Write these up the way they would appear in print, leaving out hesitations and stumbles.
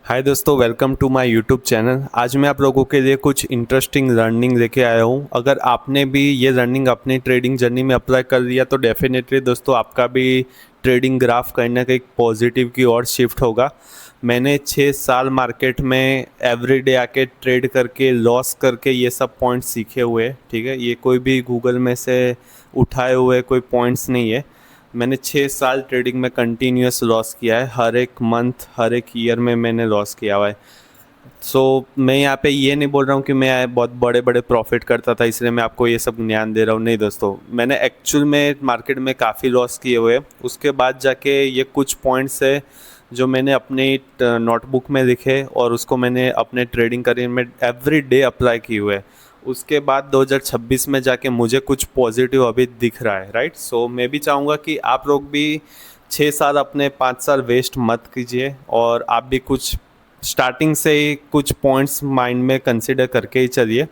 हाय दोस्तों, welcome to my YouTube channel. आज मैं आप लोगों के लिए कुछ इंटरेस्टिंग लर्निंग लेके आया हूँ। अगर आपने भी ये लर्निंग अपनी ट्रेडिंग जर्नी में अप्लाई कर लिया तो डेफिनेटली दोस्तों आपका भी ट्रेडिंग ग्राफ कहीं ना कहीं पॉजिटिव की ओर शिफ्ट होगा। मैंने 6 साल मार्केट में एवरीडे आके ट्रेड करके लॉस करके ये सब पॉइंट्स सीखे हुए हैं। ठीक है, ये कोई भी गूगल में से उठाए हुए कोई पॉइंट्स नहीं है। मैंने 6 साल ट्रेडिंग में कंटिन्यूस लॉस किया है। हर एक मंथ हर एक ईयर में मैंने लॉस किया हुआ है। मैं यहाँ पे ये नहीं बोल रहा हूँ कि मैं बहुत बड़े बड़े प्रॉफिट करता था इसलिए मैं आपको ये सब ज्ञान दे रहा हूँ। नहीं दोस्तों, मैंने एक्चुअल में मार्केट में काफ़ी लॉस किए हुए। उसके बाद जाके ये कुछ पॉइंट्स है जो मैंने अपनी नोटबुक में लिखे और उसको मैंने अपने ट्रेडिंग करियर में एवरी डे अप्लाई किए हुए। उसके बाद 2026 में जाके मुझे कुछ पॉजिटिव अभी दिख रहा है। राइट, मैं भी चाहूँगा कि आप लोग भी 6 साल अपने 5 साल वेस्ट मत कीजिए और आप भी कुछ स्टार्टिंग से ही कुछ पॉइंट्स माइंड में कंसिडर करके ही चलिए।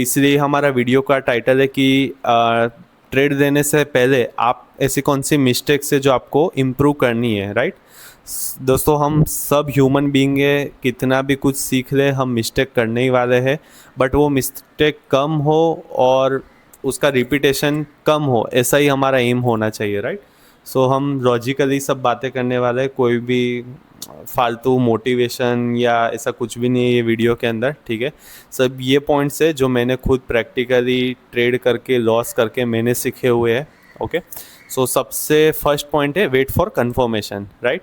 इसलिए हमारा वीडियो का टाइटल है कि ट्रेड देने से पहले आप ऐसी कौन सी मिस्टेक्स है जो आपको इम्प्रूव करनी है। राइट दोस्तों, हम सब ह्यूमन बीइंग है, कितना भी कुछ सीख ले हम मिस्टेक करने ही वाले हैं। बट वो मिस्टेक कम हो और उसका रिपीटेशन कम हो, ऐसा ही हमारा एम होना चाहिए। राइट, हम लॉजिकली सब बातें करने वाले हैं, कोई भी फालतू मोटिवेशन या ऐसा कुछ भी नहीं है ये वीडियो के अंदर। ठीक है, सब ये पॉइंट्स है जो मैंने खुद प्रैक्टिकली ट्रेड करके लॉस करके मैंने सीखे हुए हैं। ओके, सबसे फर्स्ट पॉइंट है wait for confirmation. Right,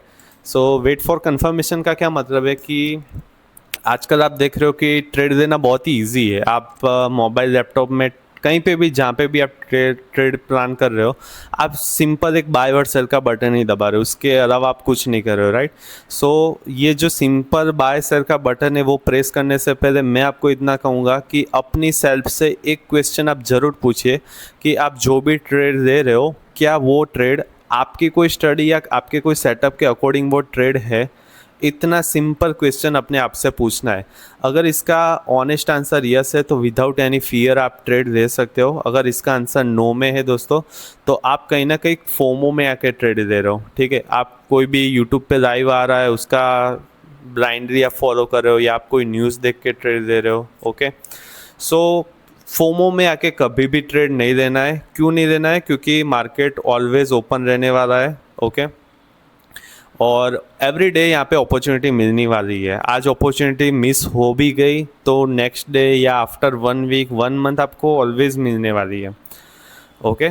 wait for confirmation का क्या मतलब है कि आजकल आप देख रहे हो कि ट्रेड देना बहुत ही इजी है। आप मोबाइल लैपटॉप में कहीं पे भी जहाँ पे भी आप ट्रेड प्लान कर रहे हो, आप सिंपल एक बाय और सेल का बटन ही दबा रहे हो, उसके अलावा आप कुछ नहीं कर रहे हो। राइट, ये जो सिंपल बाय सेल का बटन है वो प्रेस करने से पहले मैं आपको इतना कहूँगा कि अपनी सेल्फ से एक क्वेश्चन आप ज़रूर पूछिए कि आप जो भी ट्रेड दे रहे हो क्या वो ट्रेड आपकी कोई स्टडी या आपके कोई सेटअप के अकॉर्डिंग वो ट्रेड है। इतना सिंपल क्वेश्चन अपने आप से पूछना है। अगर इसका ऑनेस्ट आंसर यस है तो विदाउट एनी फियर आप ट्रेड ले सकते हो। अगर इसका आंसर नो में है दोस्तों तो आप कहीं ना कहीं फोमो में आके ट्रेड ले रहे हो। ठीक है, आप कोई भी यूट्यूब पे लाइव आ रहा है उसका ब्लाइंडली आप फॉलो कर रहे हो या आप कोई न्यूज़ देख के ट्रेड ले रहे हो। ओके, फोमो में आके कभी भी ट्रेड नहीं लेना है। क्यों नहीं लेना है? क्योंकि मार्केट ऑलवेज ओपन रहने वाला है। ओके, और एवरी डे यहाँ पे अपॉर्चुनिटी मिलने वाली है। आज अपॉर्चुनिटी मिस हो भी गई तो नेक्स्ट डे या आफ्टर 1 वीक 1 मंथ आपको ऑलवेज मिलने वाली है। Okay,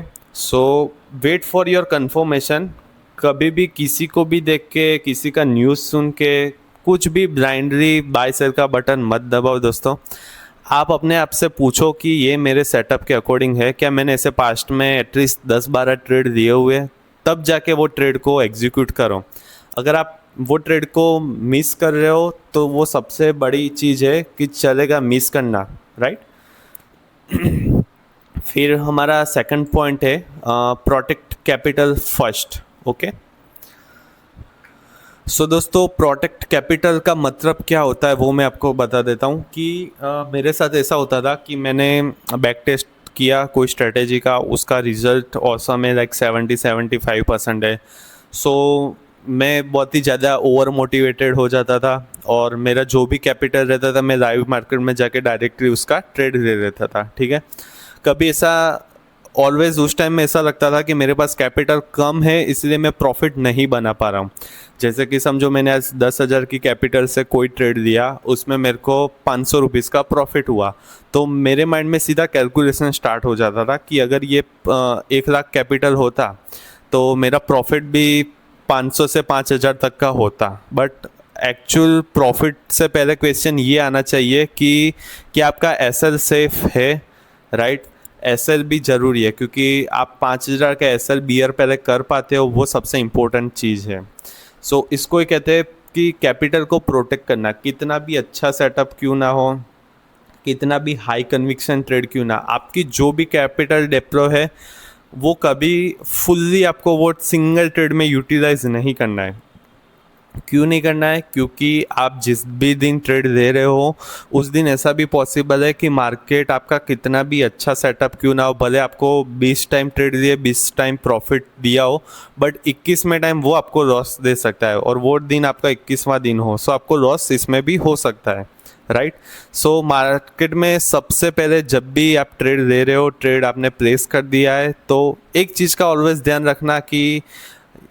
wait for your confirmation. कभी भी किसी को भी देख के किसी का न्यूज़ सुन के कुछ भी ब्लाइंडली बाय सेल का बटन मत दबाओ दोस्तों। आप अपने आप से पूछो कि ये मेरे सेटअप के अकॉर्डिंग है क्या, मैंने ऐसे पास्ट में एटलीस्ट 10-12 ट्रेड दिए हुए हैं, तब जाके वो ट्रेड को एग्जीक्यूट करो। अगर आप वो ट्रेड को मिस कर रहे हो तो वो सबसे बड़ी चीज़ है कि चलेगा मिस करना। राइट, फिर हमारा सेकंड पॉइंट है प्रोटेक्ट कैपिटल फर्स्ट। ओके, दोस्तों प्रोटेक्ट कैपिटल का मतलब क्या होता है वो मैं आपको बता देता हूँ कि मेरे साथ ऐसा होता था कि मैंने बैक टेस्ट किया कोई स्ट्रेटेजी का, उसका रिजल्ट औसम है, लाइक 70-75% है। मैं बहुत ही ज़्यादा ओवर मोटिवेटेड हो जाता था और मेरा जो भी कैपिटल रहता था मैं लाइव मार्केट में जाके डायरेक्टली उसका ट्रेड ले लेता था। ठीक है, कभी ऐसा ऑलवेज उस टाइम में ऐसा लगता था कि मेरे पास कैपिटल कम है इसलिए मैं प्रॉफिट नहीं बना पा रहा हूँ। जैसे कि समझो मैंने आज 10,000 की कैपिटल से कोई ट्रेड दिया, उसमें मेरे को 500 रुपीज़ का प्रॉफिट हुआ, तो मेरे माइंड में सीधा कैलकुलेशन स्टार्ट हो जाता था कि अगर ये 1 लाख कैपिटल होता तो मेरा प्रॉफिट भी 500 से 5,000 तक का होता। बट एक्चुअल प्रॉफिट से पहले क्वेश्चन ये आना चाहिए कि क्या आपका एसएल सेफ है। राइट, एसएल भी ज़रूरी है क्योंकि आप 5,000 का एसएल बीयर पहले कर पाते हो, वो सबसे इम्पोर्टेंट चीज़ है। इसको ही कहते हैं कि कैपिटल को प्रोटेक्ट करना। कितना भी अच्छा सेटअप क्यों ना हो, कितना भी हाई कन्विक्शन ट्रेड क्यों ना, आपकी जो भी कैपिटल डिप्लॉय है वो कभी फुल्ली आपको वो सिंगल ट्रेड में यूटिलाइज नहीं करना है। क्यों नहीं करना है? क्योंकि आप जिस भी दिन ट्रेड दे रहे हो उस दिन ऐसा भी पॉसिबल है कि मार्केट आपका कितना भी अच्छा सेटअप क्यों ना हो, भले आपको 20 टाइम ट्रेड दिए, 20 टाइम प्रॉफिट दिया हो, बट 21वें टाइम वो आपको लॉस दे सकता है और वो दिन आपका 21वां दिन हो, सो आपको लॉस इसमें भी हो सकता है, राइट। सो मार्केट में सबसे पहले जब भी आप ट्रेड दे रहे हो, ट्रेड आपने प्लेस कर दिया है, तो एक चीज़ का ऑलवेज ध्यान रखना कि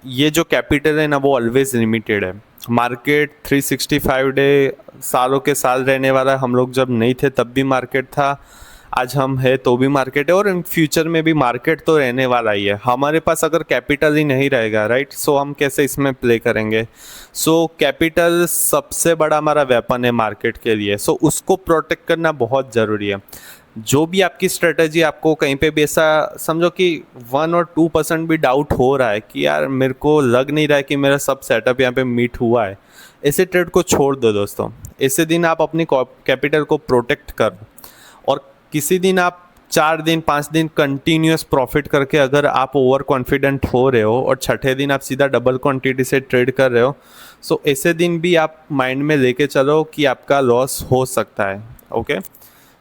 ये जो कैपिटल है ना वो ऑलवेज लिमिटेड है। मार्केट 365 डे सालों के साल रहने वाला है। हम लोग जब नहीं थे तब भी मार्केट था, आज हम है तो भी मार्केट है, और इन फ्यूचर में भी मार्केट तो रहने वाला ही है। हमारे पास अगर कैपिटल ही नहीं रहेगा, राइट, सो हम कैसे इसमें प्ले करेंगे? सो कैपिटल सबसे बड़ा हमारा वेपन है मार्केट के लिए, सो उसको प्रोटेक्ट करना बहुत ज़रूरी है। जो भी आपकी स्ट्रेटजी, आपको कहीं पे भी ऐसा समझो कि 1 और 2% भी डाउट हो रहा है कि यार मेरे को लग नहीं रहा है कि मेरा सब सेटअप यहाँ पे मीट हुआ है, ऐसे ट्रेड को छोड़ दो दोस्तों। ऐसे दिन आप अपनी कैपिटल को प्रोटेक्ट करो, और किसी दिन आप 4 दिन 5 दिन कंटिन्यूस प्रॉफिट करके अगर आप ओवर कॉन्फिडेंट हो रहे हो और छठे दिन आप सीधा डबल क्वांटिटी से ट्रेड कर रहे हो, सो ऐसे दिन भी आप माइंड में लेके चलो कि आपका लॉस हो सकता है। ओके,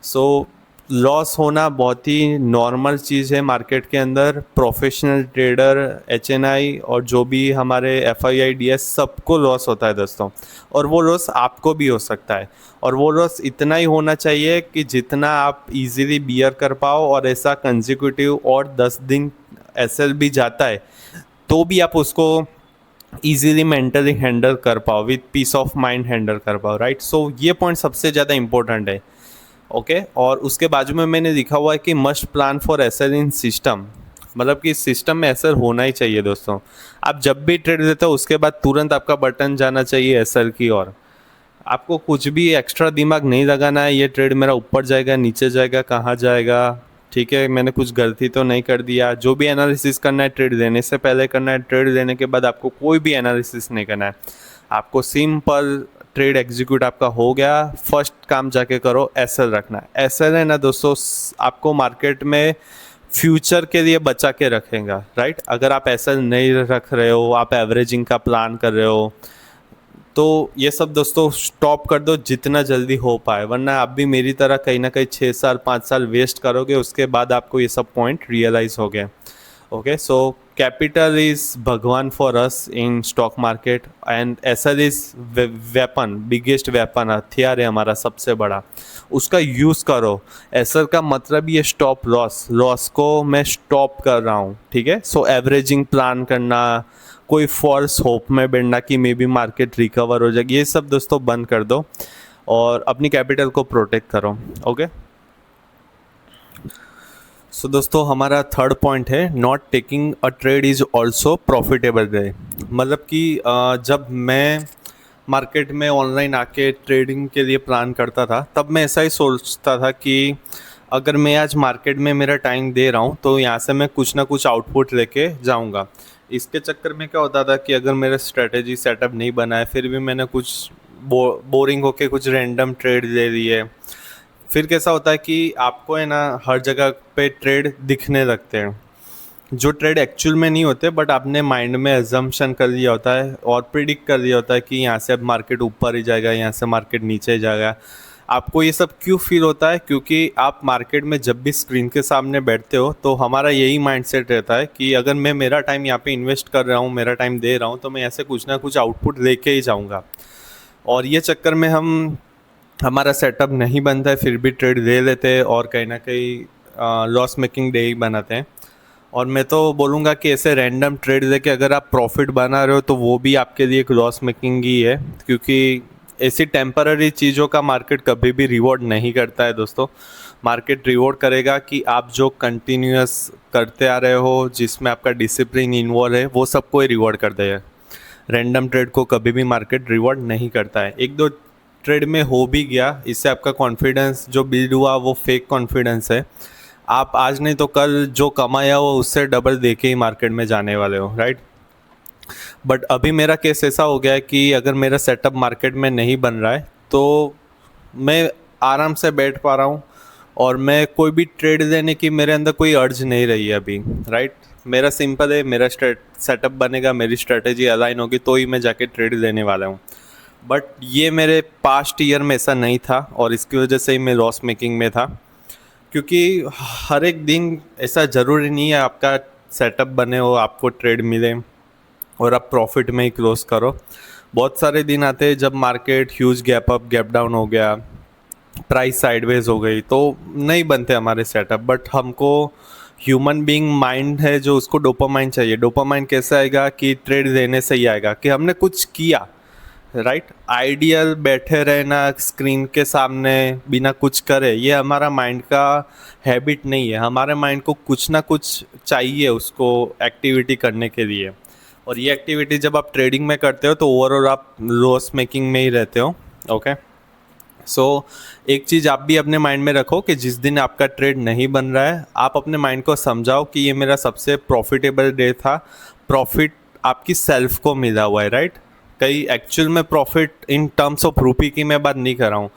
सो लॉस होना बहुत ही नॉर्मल चीज़ है मार्केट के अंदर। प्रोफेशनल ट्रेडर, एचएनआई और जो भी हमारे एफआईआई डीएस, सबको लॉस होता है दोस्तों, और वो लॉस आपको भी हो सकता है। और वो लॉस इतना ही होना चाहिए कि जितना आप इजीली बियर कर पाओ, और ऐसा कंजिक्यूटिव और 10 दिन एसएल भी जाता है तो भी आप उसको इजीली मेंटली हैंडल कर पाओ, with peace of mind handle कर पाओ, राइट। सो ये पॉइंट सबसे ज़्यादा इंपॉर्टेंट है। ओके, और उसके बाजू में मैंने लिखा हुआ है कि must plan for SL in system, मतलब कि सिस्टम में एसएल होना ही चाहिए दोस्तों। आप जब भी ट्रेड देते हो उसके बाद तुरंत आपका बटन जाना चाहिए एसएल की ओर। आपको कुछ भी एक्स्ट्रा दिमाग नहीं लगाना है, ये ट्रेड मेरा ऊपर जाएगा, नीचे जाएगा, कहाँ जाएगा, ठीक है, मैंने कुछ गलती तो नहीं कर दिया। जो भी एनालिसिस करना है ट्रेड देने से पहले करना है, ट्रेड देने के बाद आपको कोई भी एनालिसिस नहीं करना है। आपको सिंपल ट्रेड एग्जीक्यूट आपका हो गया, फर्स्ट काम जाके करो एसएल रखना है। एसएल है ना दोस्तों, आपको मार्केट में फ्यूचर के लिए बचा के रखेगा, राइट। अगर आप एसएल नहीं रख रहे हो, आप एवरेजिंग का प्लान कर रहे हो, तो ये सब दोस्तों स्टॉप कर दो जितना जल्दी हो पाए, वरना आप भी मेरी तरह कहीं ना कहीं 6 साल 5 साल वेस्ट करोगे, उसके बाद आपको ये सब पॉइंट रियलाइज हो गए। ओके, सो कैपिटल इज भगवान for us in stock market, and SL is weapon, biggest weapon, हथियार है हमारा सबसे बड़ा, उसका यूज़ करो। एसएल का मतलब ये स्टॉप लॉस, लॉस को मैं स्टॉप कर रहा हूँ, ठीक है। सो एवरेजिंग प्लान करना, कोई फॉल्स होप में बैठना कि मे बी मार्केट रिकवर हो जाएगी, ये सब दोस्तों बंद कर दो और अपनी कैपिटल को प्रोटेक्ट करो। ओके, सो दोस्तों हमारा थर्ड पॉइंट है not taking a trade is also profitable day. मतलब कि जब मैं मार्केट में ऑनलाइन आके ट्रेडिंग के लिए प्लान करता था तब मैं ऐसा ही सोचता था कि अगर मैं आज मार्केट में मेरा टाइम दे रहा हूँ तो यहाँ से मैं कुछ ना कुछ आउटपुट लेके जाऊँगा। इसके चक्कर में क्या होता था कि अगर मेरा स्ट्रेटेजी सेटअप नहीं बना है फिर भी मैंने कुछ बोरिंग होके कुछ रैंडम ट्रेड ले लिए, फिर कैसा होता है कि आपको है ना हर जगह पे ट्रेड दिखने लगते हैं जो ट्रेड एक्चुअल में नहीं होते, बट आपने माइंड में एजम्पशन कर लिया होता है और प्रिडिक्ट कर लिया होता है कि यहाँ से अब मार्केट ऊपर ही जाएगा, यहाँ से मार्केट नीचे जाएगा। आपको ये सब क्यों फील होता है? क्योंकि आप मार्केट में जब भी स्क्रीन के सामने बैठते हो तो हमारा यही माइंडसेट रहता है कि अगर मैं मेरा टाइम यहाँ पे इन्वेस्ट कर रहा हूँ, मेरा टाइम दे रहा हूँ, तो मैं ऐसे कुछ ना कुछ आउटपुट लेके ही जाऊँगा। और ये चक्कर में हमारा सेटअप नहीं बनता है, फिर भी ट्रेड ले लेते हैं और कहीं ना कहीं लॉस मेकिंग डे ही बनाते हैं। और मैं तो बोलूँगा कि ऐसे रैंडम ट्रेड लेके अगर आप प्रॉफिट बना रहे हो तो वो भी आपके लिए एक लॉस मेकिंग ही है, क्योंकि ऐसी टेम्पररी चीज़ों का मार्केट कभी भी रिवॉर्ड नहीं करता है दोस्तों। मार्केट रिवॉर्ड करेगा कि आप जो कंटिन्यूस करते आ रहे हो, जिसमें आपका डिसिप्लिन इन्वॉल्व है, वो सबको ही रिवॉर्ड कर देगा। रैंडम ट्रेड को कभी भी मार्केट रिवॉर्ड नहीं करता है। एक दो ट्रेड में हो भी गया, इससे आपका कॉन्फिडेंस जो बिल्ड हुआ वो फेक कॉन्फिडेंस है। आप आज नहीं तो कल जो कमाया हो उससे डबल दे के ही मार्केट में जाने वाले हो, राइट। बट अभी मेरा केस ऐसा हो गया है कि अगर मेरा सेटअप मार्केट में नहीं बन रहा है तो मैं आराम से बैठ पा रहा हूँ और मैं कोई भी ट्रेड लेने की मेरे अंदर कोई अर्ज नहीं रही है अभी, राइट। मेरा सिंपल है, मेरा सेटअप बनेगा, मेरी स्ट्रेटेजी अलाइन होगी तो ही मैं जाके ट्रेड लेने वाला हूँ। बट ये मेरे पास्ट ईयर में ऐसा नहीं था और इसकी वजह से ही मैं लॉस मेकिंग में था, क्योंकि हर एक दिन ऐसा ज़रूरी नहीं है आपका सेटअप बने हो, आपको ट्रेड मिले और आप प्रॉफिट में ही क्लोज करो। बहुत सारे दिन आते हैं जब market huge gap up gap down हो गया, प्राइस साइडवेज हो गई, तो नहीं बनते हमारे सेटअप। बट हमको ह्यूमन बीइंग माइंड है जो उसको डोपामाइन चाहिए। डोपामाइन कैसे आएगा कि ट्रेड देने से ही आएगा कि हमने कुछ किया, राइट। आइडियल बैठे रहना स्क्रीन के सामने बिना कुछ करे, ये हमारा माइंड का हैबिट नहीं है। हमारे माइंड को कुछ ना कुछ चाहिए उसको एक्टिविटी करने के लिए, और ये एक्टिविटी जब आप ट्रेडिंग में करते हो तो ओवरऑल आप लॉस मेकिंग में ही रहते हो। ओके, सो एक चीज़ आप भी अपने माइंड में रखो कि जिस दिन आपका ट्रेड नहीं बन रहा है, आप अपने माइंड को समझाओ कि ये मेरा सबसे प्रॉफिटेबल डे था। प्रॉफिट आपकी सेल्फ को मिला हुआ है, राइट। कई एक्चुअल में profit in terms of rupee की मैं बात नहीं कर रहा हूँ।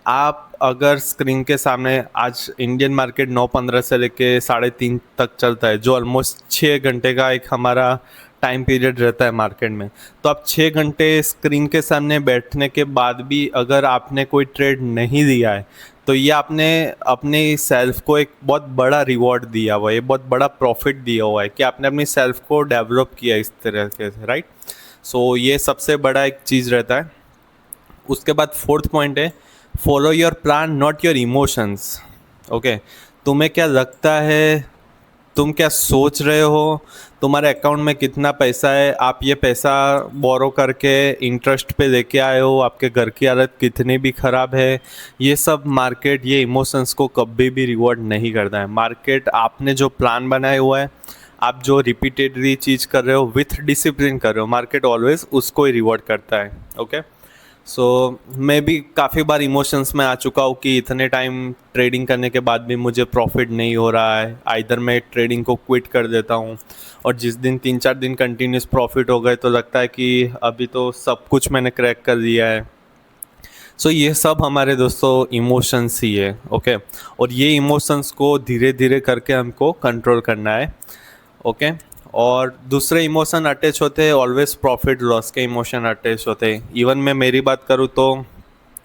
आप अगर स्क्रीन के सामने, आज इंडियन मार्केट 9:15 से लेके 3:30 तक चलता है, जो ऑलमोस्ट 6 घंटे का एक हमारा टाइम पीरियड रहता है मार्केट में। तो आप 6 घंटे स्क्रीन के सामने बैठने के बाद भी अगर आपने कोई ट्रेड नहीं दिया है, तो ये आपने अपने सेल्फ को एक बहुत बड़ा रिवॉर्ड दिया हुआ है, ये बहुत बड़ा प्रॉफिट दिया हुआ है कि आपने अपनी सेल्फ को डेवलप किया इस तरह से, राइट। सो ये सबसे बड़ा एक चीज़ रहता है। उसके बाद फोर्थ पॉइंट है, follow your plan not your emotions. Okay, तुम्हें क्या लगता है, तुम क्या सोच रहे हो, तुम्हारे अकाउंट में कितना पैसा है, आप ये पैसा बोरो करके इंटरेस्ट पे लेके आए हो, आपके घर की हालत कितनी भी ख़राब है, ये सब मार्केट ये इमोशंस को कभी भी रिवॉर्ड नहीं करता है। मार्केट आपने जो प्लान बनाया हुआ है, आप जो रिपीटेडली चीज़ कर रहे हो, विथ डिसिप्लिन कर रहे हो, मार्केट ऑलवेज उसको ही रिवॉर्ड करता है। ओके, सो मैं भी काफ़ी बार इमोशंस में आ चुका हूँ कि इतने टाइम ट्रेडिंग करने के बाद भी मुझे प्रॉफिट नहीं हो रहा है, आइदर मैं ट्रेडिंग को क्विट कर देता हूँ, और जिस दिन 3-4 दिन कंटिन्यूस प्रॉफिट हो गए तो लगता है कि अभी तो सब कुछ मैंने क्रैक कर दिया है। सो ये सब हमारे दोस्तों इमोशंस ही है। ओके, और ये इमोशंस को धीरे धीरे करके हमको कंट्रोल करना है। ओके, और दूसरे इमोशन अटैच होते हैं, ऑलवेज प्रॉफिट लॉस के इमोशन अटैच होते हैं। इवन मैं मेरी बात करूँ तो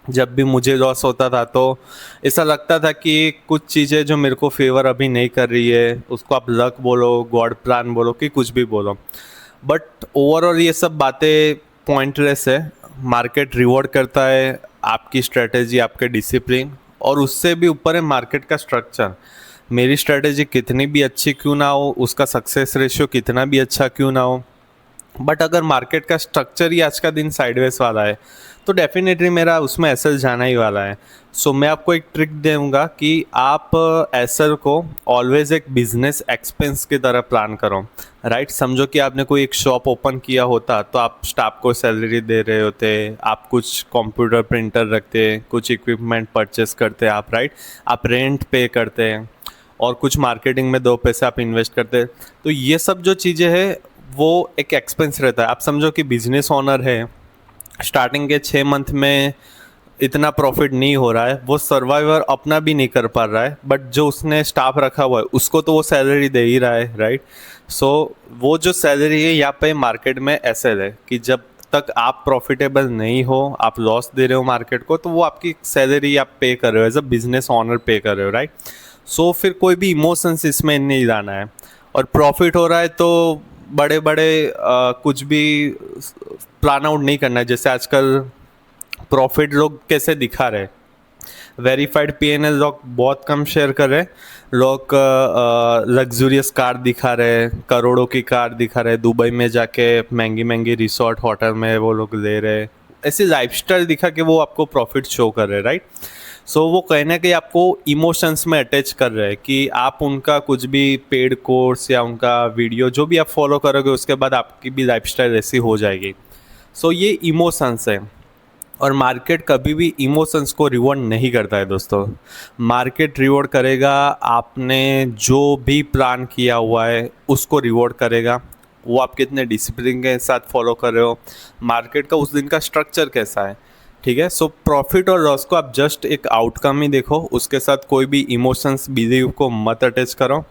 जब भी मुझे लॉस होता था तो ऐसा लगता था कि कुछ चीज़ें जो मेरे को फेवर अभी नहीं कर रही है, उसको आप लक बोलो, गॉड प्लान बोलो, कि कुछ भी बोलो, बट ओवरऑल ये सब बातें पॉइंटलेस है। मार्केट रिवॉर्ड करता है आपकी स्ट्रेटेजी, आपके डिसिप्लिन, और उससे भी ऊपर है मार्केट का स्ट्रक्चर। मेरी स्ट्रेटेजी कितनी भी अच्छी क्यों ना हो, उसका सक्सेस रेशियो कितना भी अच्छा क्यों ना हो, बट अगर मार्केट का स्ट्रक्चर ही आज का दिन साइडवेज वाला है तो डेफिनेटली मेरा उसमें एसएल जाना ही वाला है। सो मैं आपको एक ट्रिक दूंगा कि आप एसएल को ऑलवेज एक बिजनेस एक्सपेंस की तरह प्लान करो, राइट। समझो कि आपने कोई एक शॉप ओपन किया होता तो आप स्टाफ को सैलरी दे रहे होते, आप कुछ कंप्यूटर प्रिंटर रखते, कुछ इक्विपमेंट परचेस करते आप, राइट। आप रेंट पे करते हैं और कुछ मार्केटिंग में 2 पैसे आप इन्वेस्ट करते हैं। तो ये सब जो चीज़ें हैं वो एक एक्सपेंस रहता है। आप समझो कि बिजनेस ओनर है, स्टार्टिंग के 6 मंथ में इतना प्रॉफिट नहीं हो रहा है, वो सर्वाइवर अपना भी नहीं कर पा रहा है, बट जो उसने स्टाफ रखा हुआ है उसको तो वो सैलरी दे ही रहा है, राइट। सो वो जो सैलरी है यहाँ पे मार्केट में ऐसे है कि जब तक आप प्रॉफिटेबल नहीं हो, आप लॉस दे रहे हो मार्केट को, तो वो आपकी सैलरी आप पे कर रहे हो, एज अ बिजनेस ओनर पे कर रहे हो, राइट। सो फिर कोई भी इमोशंस इसमें नहीं लाना है। और प्रॉफिट हो रहा है तो बड़े बड़े कुछ भी प्लान आउट नहीं करना है। जैसे आजकल प्रॉफिट लोग कैसे दिखा रहे हैं, वेरीफाइड पीएनएल लोग बहुत कम शेयर कर रहे हैं। लोग लग्जूरियस कार दिखा रहे हैं, करोड़ों की कार दिखा रहे हैं, दुबई में जाके महंगी महंगी रिसोर्ट होटल में वो लोग ले रहे हैं, ऐसी लाइफस्टाइल दिखा के वो आपको प्रॉफिट शो कर रहे हैं, राइट। सो वो कहने के आपको इमोशंस में अटैच कर रहे हैं कि आप उनका कुछ भी पेड कोर्स या उनका वीडियो जो भी आप फॉलो करोगे उसके बाद आपकी भी लाइफस्टाइल ऐसी हो जाएगी। सो ये इमोशंस है, और मार्केट कभी भी इमोशंस को रिवॉर्ड नहीं करता है दोस्तों। मार्केट रिवॉर्ड करेगा आपने जो भी प्लान किया हुआ है उसको रिवॉर्ड करेगा, वो आप कितने डिसिप्लिन के साथ फॉलो कर रहे हो, मार्केट का उस दिन का स्ट्रक्चर कैसा है, ठीक है। सो प्रॉफिट और लॉस को आप जस्ट एक आउटकम ही देखो, उसके साथ कोई भी इमोशंस बिलीव को मत अटैच करो।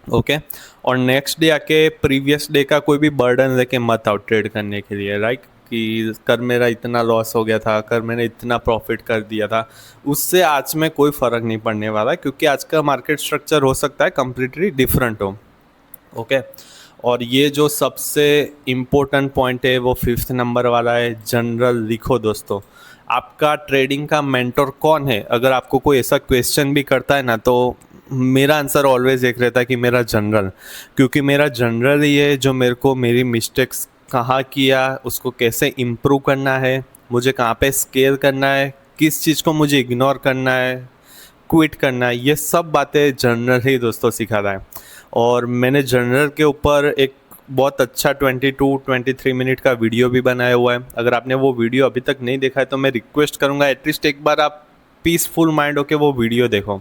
ओके। और नेक्स्ट डे आके प्रीवियस डे का कोई भी बर्डन लेके मत आओ ट्रेड करने के लिए, राइट, कि कर मेरा इतना लॉस हो गया था, कर मैंने इतना प्रॉफिट कर दिया था, उससे आज में कोई फ़र्क नहीं पड़ने वाला, क्योंकि आज का मार्केट स्ट्रक्चर हो सकता है कम्प्लीटली डिफरेंट हो। ओके। और ये जो सबसे इम्पोर्टेंट पॉइंट है वो 5th नंबर वाला है, जनरल लिखो दोस्तों। आपका ट्रेडिंग का मेंटर कौन है? अगर आपको कोई ऐसा क्वेश्चन भी करता है ना, तो मेरा आंसर ऑलवेज एक रहता है कि मेरा जनरल, क्योंकि मेरा जनरल ही है जो मेरे को मेरी मिस्टेक्स कहाँ किया, उसको कैसे इम्प्रूव करना है, मुझे कहाँ पे स्केल करना है, किस चीज़ को मुझे इग्नोर करना है, क्विट करना है, ये सब बातें जनरल ही दोस्तों सिखाता है। और मैंने जनरल के ऊपर एक बहुत अच्छा 22-23 मिनट का वीडियो भी बनाया हुआ है। अगर आपने वो वीडियो अभी तक नहीं देखा है तो मैं रिक्वेस्ट करूँगा एटलीस्ट एक बार आप पीसफुल माइंड होके वो वीडियो देखो।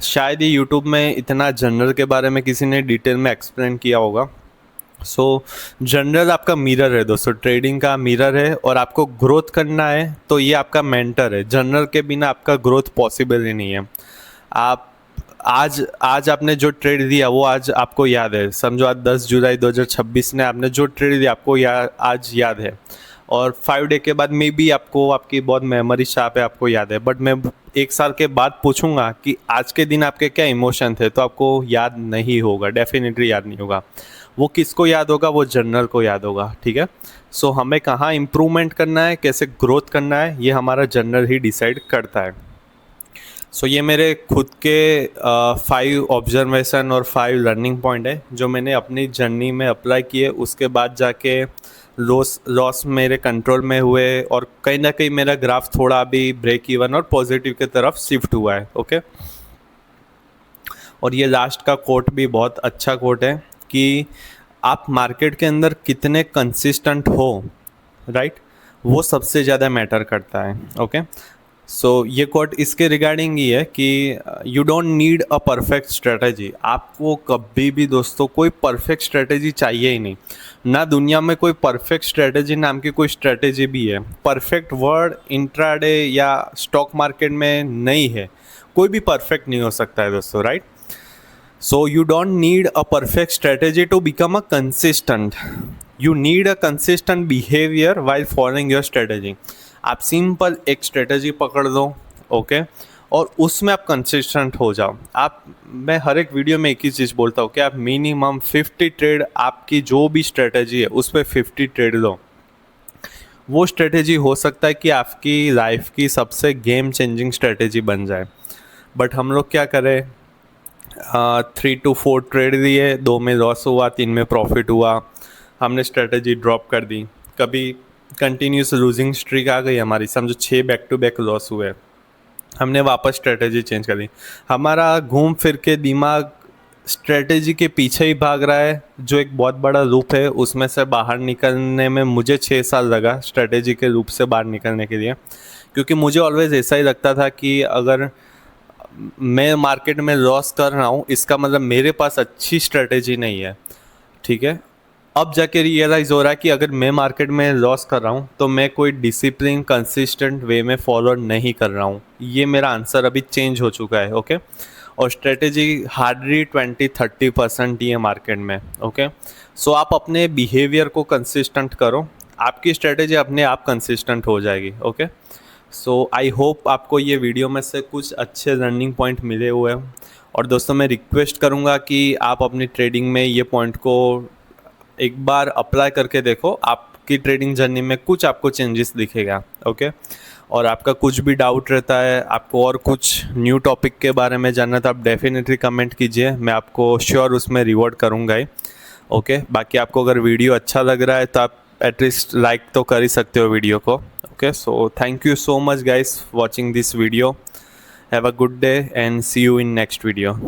शायद ही यूट्यूब में इतना जनरल के बारे में किसी ने डिटेल में एक्सप्लेन किया होगा। सो जनरल आपका मिरर है दोस्तों, ट्रेडिंग का मिरर है, और आपको ग्रोथ करना है तो ये आपका मेंटर है। जनरल के बिना आपका ग्रोथ पॉसिबल ही नहीं है। आप आज आपने जो ट्रेड दिया वो आज आपको याद है, समझो आज 10 जुलाई 2026 ने आपने जो ट्रेड दिया आपको आज याद है, और 5 डे के बाद मे बी आपको आपकी बहुत मेमोरी शार्प है, आपको याद है। बट मैं 1 साल के बाद पूछूंगा कि आज के दिन आपके क्या इमोशन थे, तो आपको याद नहीं होगा, डेफिनेटली याद नहीं होगा। वो किसको याद होगा? वो जनरल को याद होगा, ठीक है। सो हमें कहाँ इम्प्रूवमेंट करना है, कैसे ग्रोथ करना है, ये हमारा जनरल ही डिसाइड करता है। सो ये मेरे खुद के 5 ऑब्जर्वेशन और 5 लर्निंग पॉइंट है जो मैंने अपनी जर्नी में अप्लाई किए। उसके बाद जाके लॉस मेरे कंट्रोल में हुए, और कहीं ना कहीं मेरा ग्राफ थोड़ा अभी ब्रेक इवन और पॉजिटिव की तरफ शिफ्ट हुआ है। ओके। और ये लास्ट का कोट भी बहुत अच्छा कोट है कि आप मार्केट के अंदर कितने कंसिस्टेंट हो, राइट, वो सबसे ज़्यादा मैटर करता है। ओके। सो ये कोट इसके रिगार्डिंग ही है कि you don't need a perfect strategy. आपको कभी भी दोस्तों कोई परफेक्ट स्ट्रेटजी चाहिए ही नहीं, ना दुनिया में कोई परफेक्ट स्ट्रेटजी नाम की कोई स्ट्रेटजी भी है। परफेक्ट वर्ड इंट्राडे या स्टॉक मार्केट में नहीं है, कोई भी परफेक्ट नहीं हो सकता है दोस्तों, right. So you don't need a perfect strategy to become a consistent, you need a consistent behaviour while following your strategy. आप सिंपल एक स्ट्रेटजी पकड़ लो, ओके, और उसमें आप कंसिस्टेंट हो जाओ। मैं हर एक वीडियो में एक ही चीज़ बोलता हूँ कि आप मिनिमम 50 ट्रेड, आपकी जो भी स्ट्रेटजी है उस पर 50 ट्रेड लो। वो स्ट्रेटजी हो सकता है कि आपकी लाइफ की सबसे गेम चेंजिंग स्ट्रेटजी बन जाए। बट हम लोग क्या करें, 3 to 4 ट्रेड दिए, 2 में लॉस हुआ, 3 में प्रॉफिट हुआ, हमने स्ट्रेटजी ड्रॉप कर दी। कभी कंटिन्यूस लूजिंग स्ट्रीक आ गई हमारी, समझो 6 बैक टू बैक लॉस हुए, हमने वापस स्ट्रेटजी चेंज कर दी। हमारा घूम फिर के दिमाग स्ट्रेटजी के पीछे ही भाग रहा है, जो एक बहुत बड़ा लूप है। उसमें से बाहर निकलने में मुझे 6 साल लगा, स्ट्रेटजी के लूप से बाहर निकलने के लिए, क्योंकि मुझे ऑलवेज ऐसा ही लगता था कि अगर मैं मार्केट में लॉस कर रहा हूँ इसका मतलब मेरे पास अच्छी स्ट्रेटजी नहीं है, ठीक है। अब जाके रियलाइज़ हो रहा है कि अगर मैं मार्केट में लॉस कर रहा हूँ तो मैं कोई डिसिप्लिन कंसिस्टेंट वे में फॉलो नहीं कर रहा हूँ। ये मेरा आंसर अभी चेंज हो चुका है, ओके। और स्ट्रेटेजी हार्डली 20-30% ही है मार्केट में, ओके। सो आप अपने बिहेवियर को कंसिस्टेंट करो, आपकी स्ट्रेटेजी अपने आप कंसिस्टेंट हो जाएगी, ओके। सो आई होप आपको ये वीडियो में से कुछ अच्छे लर्निंग पॉइंट मिले हुए हैं। और दोस्तों मैं रिक्वेस्ट करूँगा कि आप अपनी ट्रेडिंग में ये पॉइंट को एक बार अप्लाई करके देखो, आपकी ट्रेडिंग जर्नी में कुछ आपको चेंजेस दिखेगा, ओके। और आपका कुछ भी डाउट रहता है, आपको और कुछ न्यू टॉपिक के बारे में जानना, तो आप डेफिनेटली कमेंट कीजिए, मैं आपको श्योर उसमें रिवॉर्ड करूँगा ही, ओके। बाकी आपको अगर वीडियो अच्छा लग रहा है तो आप एटलीस्ट लाइक तो कर ही सकते हो वीडियो को, okay. So thank you so much guys watching this video, have a good day and see you in next video.